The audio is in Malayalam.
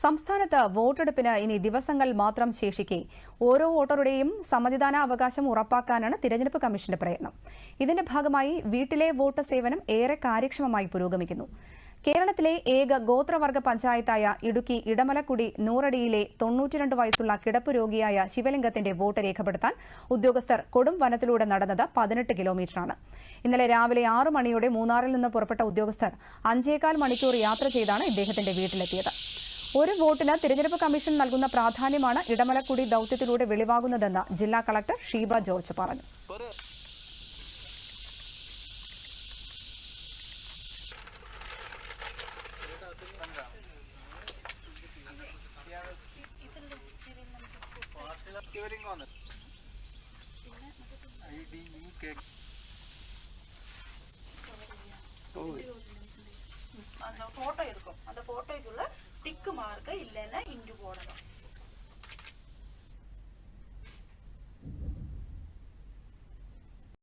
സംസ്ഥാനത്ത് വോട്ടെടുപ്പിന് ഇനി ദിവസങ്ങൾ മാത്രം ശേഷിക്കെ ഓരോ വോട്ടറുടെയും സമ്മതിദാനാവകാശം ഉറപ്പാക്കാനാണ് തിരഞ്ഞെടുപ്പ് കമ്മീഷന്റെ പ്രയത്നം. ഇതിന്റെ ഭാഗമായി വീട്ടിലെ വോട്ട് സേവനം ഏറെ കാര്യക്ഷമമായി പുരോഗമിക്കുന്നു. കേരളത്തിലെ ഏക ഗോത്രവർഗ പഞ്ചായത്തായ ഇടുക്കി ഇടമലക്കുടി നൂറടിയിലെ 92 വയസ്സുള്ള കിടപ്പ് രോഗിയായ ശിവലിംഗത്തിന്റെ വോട്ട് രേഖപ്പെടുത്താൻ ഉദ്യോഗസ്ഥർ കൊടും വനത്തിലൂടെ നടന്നത് 18 കിലോമീറ്ററാണ്. ഇന്നലെ രാവിലെ 6 മണിയോടെ മൂന്നാറിൽ നിന്ന് പുറപ്പെട്ട ഉദ്യോഗസ്ഥർ 5.25 മണിക്കൂർ യാത്ര ചെയ്താണ് ഇദ്ദേഹത്തിന്റെ വീട്ടിലെത്തിയത്. ഒരു വോട്ടിന് തിരഞ്ഞെടുപ്പ് കമ്മീഷൻ നൽകുന്ന പ്രാധാന്യമാണ് ഇടമലക്കുടി ദൌത്യത്തിലൂടെ വെളിവാകുന്നതെന്ന് ജില്ലാ കളക്ടർ ഷീബ ജോർജ് പറഞ്ഞു. ഫോട്ടോ